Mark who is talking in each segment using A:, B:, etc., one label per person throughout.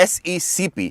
A: SECP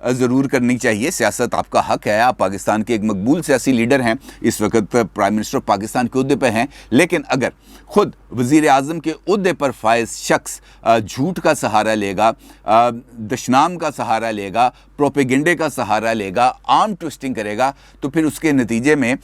A: ضرور کرنی چاہیے. سیاست آپ کا حق ہے, آپ پاکستان کے ایک مقبول سیاسی لیڈر ہیں, اس وقت پرائم منسٹر آف پاکستان کے عہدے پہ ہیں, لیکن اگر خود وزیر اعظم کے عہدے پر فائز شخص جھوٹ کا سہارا لے گا, دشنام کا سہارا لے گا, پروپیگنڈے کا سہارا لے گا, آرم ٹوسٹنگ کرے گا, تو پھر اس کے نتیجے میں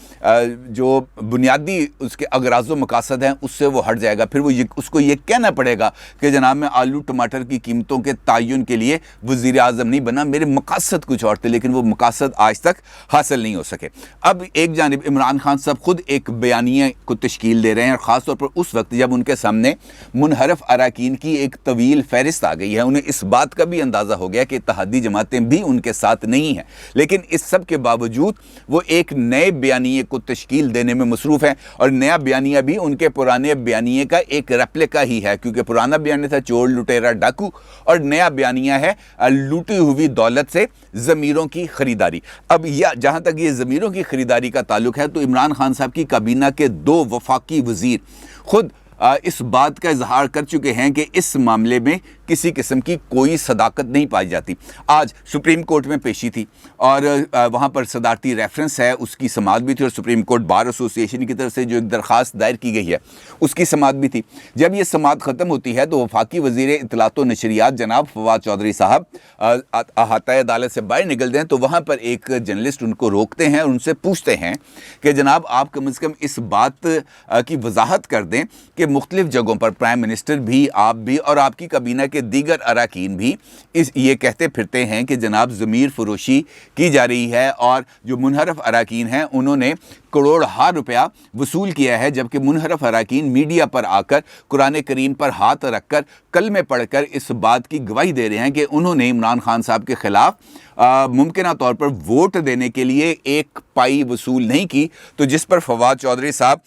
A: جو بنیادی اس کے اغراض و مقاصد ہیں اس سے وہ ہٹ جائے گا. پھر وہ اس کو یہ کہنا پڑے گا کہ جناب میں آلو ٹماٹر کی قیمتوں کے تعین کے لیے وزیر اعظم نہیں بنا, میرے مقاصد کچھ اور تھے, لیکن وہ مقاصد آج تک حاصل نہیں ہو سکے. اب ایک جانب عمران خان صاحب خود ایک بیانیے کو تشکیل دے رہے ہیں, اور خاص طور پر اس وقت جب ان کے سامنے منحرف اراکین کی ایک طویل فہرست آ گئی ہے. انہیں اس بات کا بھی اندازہ ہو گیا کہ اتحادی جماعتیں بھی ان کے ساتھ نہیں ہیں, لیکن اس سب کے باوجود وہ ایک نئے بیانیے کو تشکیل دینے میں مصروف ہیں, اور نیا بیانیہ بھی ان کے پرانے بیانیے کا ایک ریپلیکا ہی ہے, کیونکہ پرانا بیانیہ تھا چور لٹیرا ڈاکو, اور نیا بیانیہ ہے لوٹی ہوئی دولت سے ضمیروں کی خریداری. اب جہاں تک یہ ضمیروں کی خریداری کا تعلق ہے, تو عمران خان صاحب کی کابینہ کے 2 وفاقی وزیر خود اس بات کا اظہار کر چکے ہیں کہ اس معاملے میں کسی قسم کی کوئی صداقت نہیں پائی جاتی. آج سپریم کورٹ میں پیشی تھی, اور وہاں پر صدارتی ریفرنس ہے, اس کی سماعت بھی تھی, اور سپریم کورٹ بار ایسوسی ایشن کی طرف سے جو ایک درخواست دائر کی گئی ہے اس کی سماعت بھی تھی. جب یہ سماعت ختم ہوتی ہے تو وفاقی وزیر اطلاعات و نشریات جناب فواد چودھری صاحب احاطۂ عدالت سے باہر نکلتے ہیں, تو وہاں پر ایک جرنلسٹ ان کو روکتے ہیں اور ان سے پوچھتے ہیں کہ جناب آپ کم از کم اس بات کی وضاحت کر دیں کہ مختلف جگہوں پر پرائم منسٹر بھی, آپ بھی, اور آپ کی کابینہ کے دیگر اراکین بھی یہ کہتے پھرتے ہیں کہ جناب ضمیر فروشی کی جا رہی ہے, اور جو منحرف اراکین ہیں انہوں نے کروڑ روپیہ وصول کیا ہے, جبکہ منحرف اراکین میڈیا پر آ کر قرآن کریم پر ہاتھ رکھ کر کلمے پڑھ کر اس بات کی گواہی دے رہے ہیں کہ انہوں نے عمران خان صاحب کے خلاف ممکنہ طور پر ووٹ دینے کے لیے 1 پائی وصول نہیں کی. تو جس پر فواد چودھری صاحب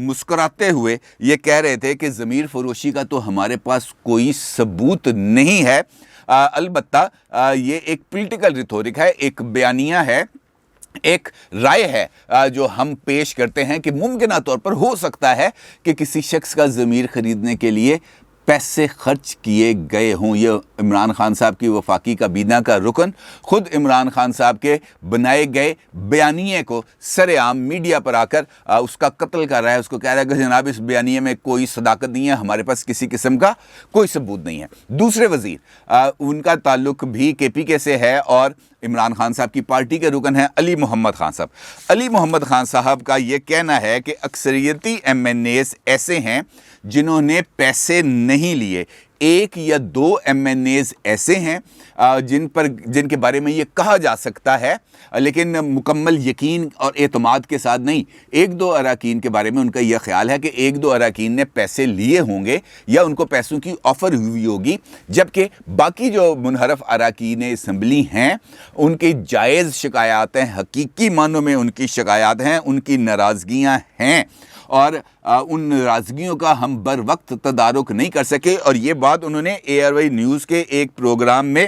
A: مسکراتے ہوئے یہ کہہ رہے تھے کہ ضمیر فروشی کا تو ہمارے پاس کوئی ثبوت نہیں ہے, البتہ یہ ایک پولیٹیکل ریٹورک ہے, ایک بیانیہ ہے, ایک رائے ہے جو ہم پیش کرتے ہیں کہ ممکنہ طور پر ہو سکتا ہے کہ کسی شخص کا ضمیر خریدنے کے لیے پیسے خرچ کیے گئے ہوں. یہ عمران خان صاحب کی وفاقی کابینہ کا رکن خود عمران خان صاحب کے بنائے گئے بیانیے کو سر عام میڈیا پر آ کر اس کا قتل کر رہا ہے, اس کو کہہ رہا ہے کہ جناب اس بیانیے میں کوئی صداقت نہیں ہے, ہمارے پاس کسی قسم کا کوئی ثبوت نہیں ہے. دوسرے وزیر ان کا تعلق بھی کے پی کے سے ہے, اور عمران خان صاحب کی پارٹی کے رکن ہیں علی محمد خان صاحب. علی محمد خان صاحب کا یہ کہنا ہے کہ اکثریتی ایم این ایز ایسے ہیں جنہوں نے پیسے نہیں لیے, 1 یا 2 ایم این ایز ایسے ہیں جن کے بارے میں یہ کہا جا سکتا ہے, لیکن مکمل یقین اور اعتماد کے ساتھ نہیں. 1-2 اراکین کے بارے میں ان کا یہ خیال ہے کہ 1-2 اراکین نے پیسے لیے ہوں گے یا ان کو پیسوں کی آفر ہوئی ہوگی, جبکہ باقی جو منحرف اراکین اسمبلی ہیں ان کی جائز شکایات ہیں, حقیقی معنوں میں ان کی شکایات ہیں, ان کی ناراضگیاں ہیں, اور ان ناراضگیوں کا ہم بر وقت تدارک نہیں کر سکے. اور یہ بات انہوں نے ARY نیوز کے ایک پروگرام میں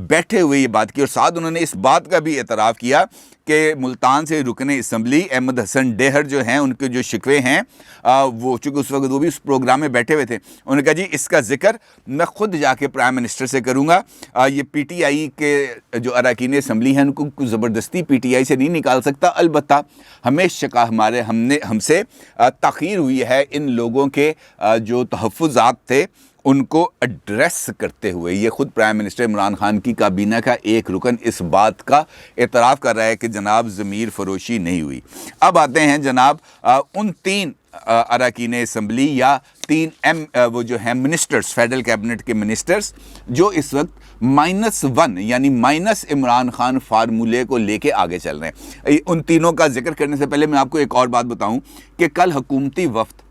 A: بیٹھے ہوئے یہ بات کی, اور ساتھ انہوں نے اس بات کا بھی اعتراف کیا کہ ملتان سے رکن اسمبلی احمد حسن ڈیہر جو ہیں ان کے جو شکوے ہیں وہ چونکہ اس وقت وہ بھی اس پروگرام میں بیٹھے ہوئے تھے, انہوں نے کہا جی اس کا ذکر میں خود جا کے پرائم منسٹر سے کروں گا, یہ پی ٹی آئی کے جو اراکین اسمبلی ہیں ان کو زبردستی پی ٹی آئی سے نہیں نکال سکتا, البتہ ہمیں ہم سے تاخیر ہوئی ہے ان لوگوں کے جو تحفظات تھے ان کو ایڈریس کرتے ہوئے. یہ خود پرائم منسٹر عمران خان کی کابینہ کا ایک رکن اس بات کا اعتراف کر رہا ہے کہ جناب ضمیر فروشی نہیں ہوئی. اب آتے ہیں جناب ان 3 اراکین اسمبلی یا 3 وہ جو ہیں منسٹرز, فیڈرل کیبنٹ کے منسٹرز, جو اس وقت -1 یعنی مائنس عمران خان فارمولے کو لے کے آگے چل رہے ہیں. ان تینوں کا ذکر کرنے سے پہلے میں آپ کو ایک اور بات بتاؤں کہ کل حکومتی وفد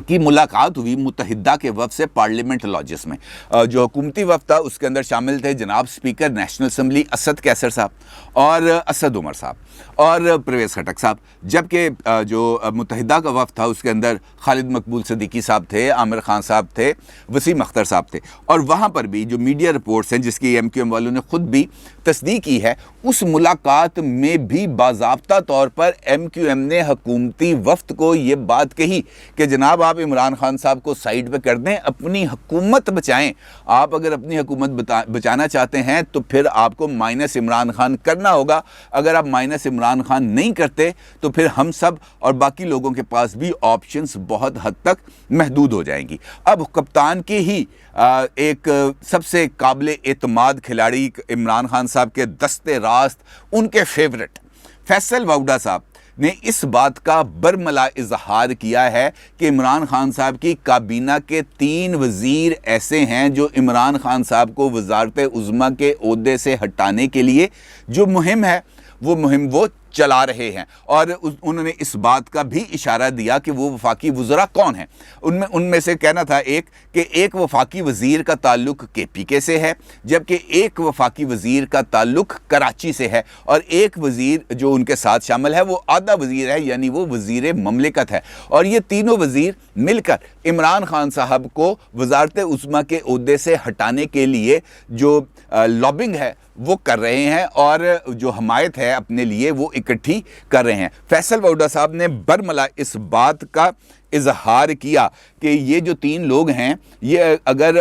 A: کی ملاقات ہوئی متحدہ کے وفد سے پارلیمنٹ لاجز میں. جو حکومتی وفد تھا اس کے اندر شامل تھے جناب اسپیکر نیشنل اسمبلی اسد کیسر صاحب اور اسد عمر صاحب اور پرویز خٹک صاحب, جبکہ جو متحدہ کا وفد تھا اس کے اندر خالد مقبول صدیقی صاحب تھے, عامر خان صاحب تھے, وسیم اختر صاحب تھے. اور وہاں پر بھی جو میڈیا رپورٹس ہیں جس کی ایم کیو ایم والوں نے خود بھی تصدیق کی ہے, اس ملاقات میں بھی باضابطہ طور پر ایم کیو ایم نے حکومتی وفد کو یہ بات کہی کہ جناب آپ عمران خان صاحب کو سائیڈ پہ کر دیں, اپنی حکومت بچائیں. آپ اگر اپنی حکومت بچانا چاہتے ہیں تو پھر آپ کو مائنس عمران خان کرنا ہوگا. اگر آپ مائنس عمران خان نہیں کرتے تو پھر ہم سب اور باقی لوگوں کے پاس بھی آپشنز بہت حد تک محدود ہو جائیں گی. اب کپتان کے ہی ایک سب سے قابل اعتماد کھلاڑی عمران خان صاحب کے دستے راست, ان کے فیورٹ فیصل ووڈا صاحب نے اس بات کا برملا اظہار کیا ہے کہ عمران خان صاحب کی کابینہ کے 3 وزیر ایسے ہیں جو عمران خان صاحب کو وزارت عظمیٰ کے عہدے سے ہٹانے کے لیے جو مہم ہے وہ چلا رہے ہیں. اور انہوں نے اس بات کا بھی اشارہ دیا کہ وہ وفاقی وزراء کون ہیں. ان میں سے کہنا تھا ایک وفاقی وزیر کا تعلق کے پی کے سے ہے, جبکہ ایک وفاقی وزیر کا تعلق کراچی سے ہے, اور ایک وزیر جو ان کے ساتھ شامل ہے وہ آدھا وزیر ہے, یعنی وہ وزیر مملکت ہے. اور یہ تینوں وزیر مل کر عمران خان صاحب کو وزارت عظمیٰ کے عہدے سے ہٹانے کے لیے جو لابنگ ہے وہ کر رہے ہیں, اور جو حمایت ہے اپنے لیے وہ اکٹھی کر رہے ہیں. فیصل ووڈا صاحب نے برملا اس بات کا اظہار کیا کہ یہ جو 3 لوگ ہیں یہ اگر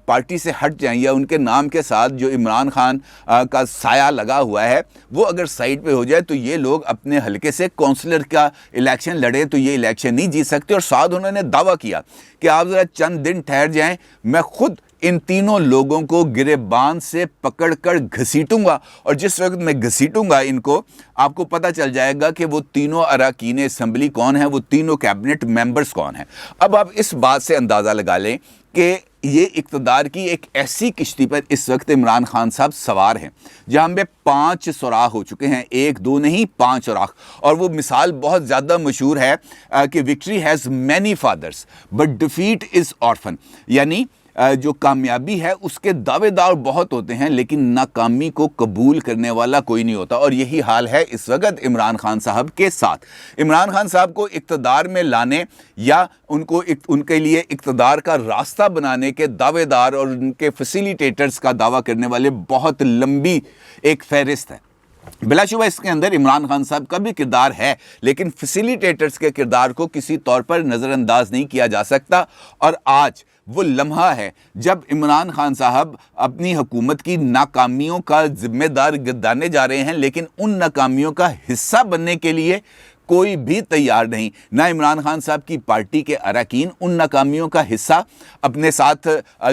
A: پارٹی سے ہٹ جائیں یا ان کے نام کے ساتھ جو عمران خان کا سایہ لگا ہوا ہے وہ اگر سائیڈ پہ ہو جائے تو یہ لوگ اپنے حلقے سے کونسلر کا الیکشن لڑے تو یہ الیکشن نہیں جیت سکتے. اور ساتھ انہوں نے دعویٰ کیا کہ آپ ذرا چند دن ٹھہر جائیں, میں خود ان تینوں لوگوں کو گریبان سے پکڑ کر گھسیٹوں گا, اور جس وقت میں گھسیٹوں گا ان کو, آپ کو پتہ چل جائے گا کہ وہ تینوں اراکین اسمبلی کون ہیں, وہ تینوں کیبنٹ ممبرز کون ہیں. اب آپ اس بات سے اندازہ لگا لیں کہ یہ اقتدار کی ایک ایسی کشتی پر اس وقت عمران خان صاحب سوار ہیں جہاں پہ 5 سوراخ ہو چکے ہیں, 1 2 نہیں 5 سوراخ. اور وہ مثال بہت زیادہ مشہور ہے کہ victory has many fathers but defeat is orphan, یعنی جو کامیابی ہے اس کے دعوے دار بہت ہوتے ہیں لیکن ناکامی کو قبول کرنے والا کوئی نہیں ہوتا. اور یہی حال ہے اس وقت عمران خان صاحب کے ساتھ. عمران خان صاحب کو اقتدار میں لانے یا ان کے لیے اقتدار کا راستہ بنانے کے دعوے دار اور ان کے فیسیلیٹیٹرز کا دعویٰ کرنے والے بہت لمبی ایک فہرست ہے. بلا شبہ اس کے اندر عمران خان صاحب کا بھی کردار ہے, لیکن فیسیلیٹیٹرز کے کردار کو کسی طور پر نظر انداز نہیں کیا جا سکتا. اور آج وہ لمحہ ہے جب عمران خان صاحب اپنی حکومت کی ناکامیوں کا ذمہ دار گردانے جا رہے ہیں, لیکن ان ناکامیوں کا حصہ بننے کے لیے کوئی بھی تیار نہیں. نہ عمران خان صاحب کی پارٹی کے اراکین ان ناکامیوں کا حصہ اپنے ساتھ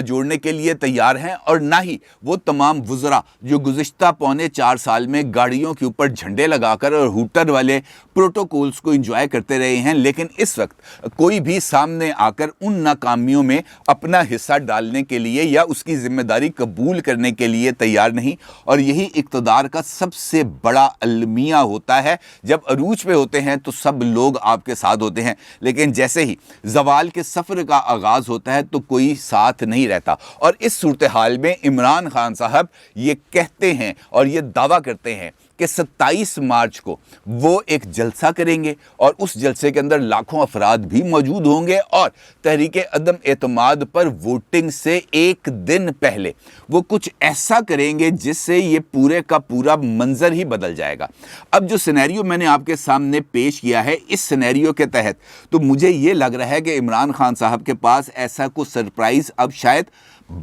A: جوڑنے کے لیے تیار ہیں, اور نہ ہی وہ تمام وزراء جو گزشتہ 4.25 سال میں گاڑیوں کے اوپر جھنڈے لگا کر اور ہوٹر والے پروٹوکولز کو انجوائے کرتے رہے ہیں, لیکن اس وقت کوئی بھی سامنے آ کر ان ناکامیوں میں اپنا حصہ ڈالنے کے لیے یا اس کی ذمہ داری قبول کرنے کے لیے تیار نہیں. اور یہی اقتدار کا سب سے بڑا المیہ ہوتا ہے, جب عروج پہ ہوتے ہیں تو سب لوگ آپ کے ساتھ ہوتے ہیں, لیکن جیسے ہی زوال کے سفر کا آغاز ہوتا ہے تو کوئی ساتھ نہیں رہتا. اور اس صورتحال میں عمران خان صاحب یہ کہتے ہیں اور یہ دعویٰ کرتے ہیں کہ 27 مارچ کو وہ ایک جلسہ کریں گے, اور اس جلسے کے اندر لاکھوں افراد بھی موجود ہوں گے, اور تحریک عدم اعتماد پر ووٹنگ سے 1 دن پہلے وہ کچھ ایسا کریں گے جس سے یہ پورے کا پورا منظر ہی بدل جائے گا. اب جو سینیریو میں نے آپ کے سامنے پیش کیا ہے, اس سینیریو کے تحت تو مجھے یہ لگ رہا ہے کہ عمران خان صاحب کے پاس ایسا کوئی سرپرائز اب شاید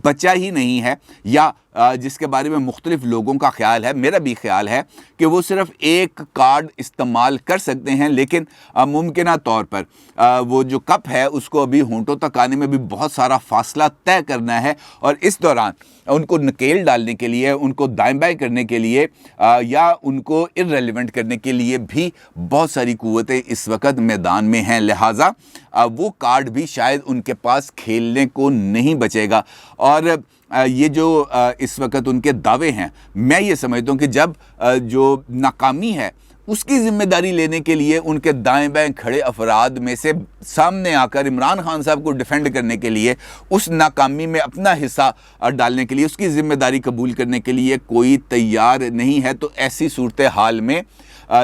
A: بچا ہی نہیں ہے, یا جس کے بارے میں مختلف لوگوں کا خیال ہے, میرا بھی خیال ہے کہ وہ صرف ایک کارڈ استعمال کر سکتے ہیں, لیکن ممکنہ طور پر وہ جو کپ ہے اس کو ابھی ہونٹوں تک آنے میں بھی بہت سارا فاصلہ طے کرنا ہے, اور اس دوران ان کو نکیل ڈالنے کے لیے, ان کو دائیں بائیں کرنے کے لیے یا ان کو ارریلیونٹ کرنے کے لیے بھی بہت ساری قوتیں اس وقت میدان میں ہیں. لہٰذا وہ کارڈ بھی شاید ان کے پاس کھیلنے کو نہیں بچے گا. اور یہ جو اس وقت ان کے دعوے ہیں, میں یہ سمجھتا ہوں کہ جب جو ناکامی ہے اس کی ذمہ داری لینے کے لیے ان کے دائیں بائیں کھڑے افراد میں سے سامنے آ کر عمران خان صاحب کو ڈیفینڈ کرنے کے لیے, اس ناکامی میں اپنا حصہ ڈالنے کے لیے, اس کی ذمہ داری قبول کرنے کے لیے کوئی تیار نہیں ہے, تو ایسی صورتحال میں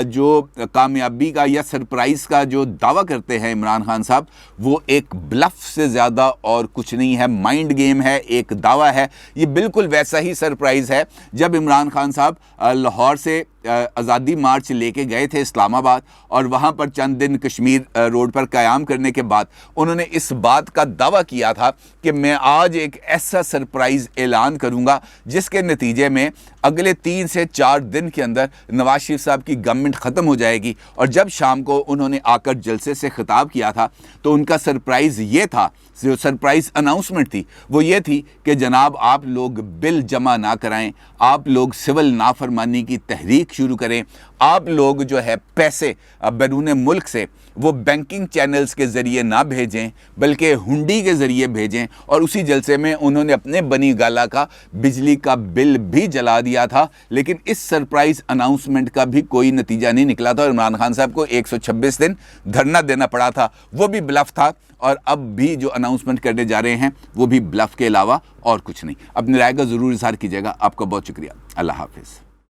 A: جو کامیابی کا یا سرپرائز کا جو دعویٰ کرتے ہیں عمران خان صاحب, وہ ایک بلف سے زیادہ اور کچھ نہیں ہے, مائنڈ گیم ہے, ایک دعویٰ ہے. یہ بالکل ویسا ہی سرپرائز ہے جب عمران خان صاحب لاہور سے آزادی مارچ لے کے گئے تھے اسلام آباد، اور وہاں پر چند دن کشمیر روڈ پر قیام کرنے کے بعد انہوں نے اس بات کا دعویٰ کیا تھا کہ میں آج ایک ایسا سرپرائز اعلان کروں گا جس کے نتیجے میں اگلے 3 سے 4 دن کے اندر نواز شریف صاحب کی گورنمنٹ ختم ہو جائے گی۔ اور جب شام کو انہوں نے آ کر جلسے سے خطاب کیا تھا تو ان کا سرپرائز یہ تھا، جو سرپرائز اناؤنسمنٹ تھی وہ یہ تھی کہ جناب آپ لوگ بل جمع نہ کرائیں، آپ لوگ سول نافرمانی کی تحریک شروع کریں، آپ لوگ جو ہے پیسے بیرون ملک سے وہ بینکنگ چینلز کے ذریعے نہ بھیجیں بلکہ ہنڈی کے ذریعے بھیجیں۔ اور اسی جلسے میں انہوں نے اپنے بنی گالا کا بجلی کا بل بھی جلا دیا تھا، لیکن اس سرپرائز اناؤنسمنٹ کا بھی کوئی نتیجہ نہیں نکلا تھا اور عمران خان صاحب کو 126 دن دھرنا دینا پڑا تھا، وہ بھی بلف تھا۔ اور اب بھی جو اناؤنسمنٹ کرنے جا رہے ہیں وہ بھی بلف کے علاوہ اور کچھ نہیں۔ اپنی رائے کا ضرور اظہار کیجیے گا۔ آپ کا بہت شکریہ۔ اللہ حافظ۔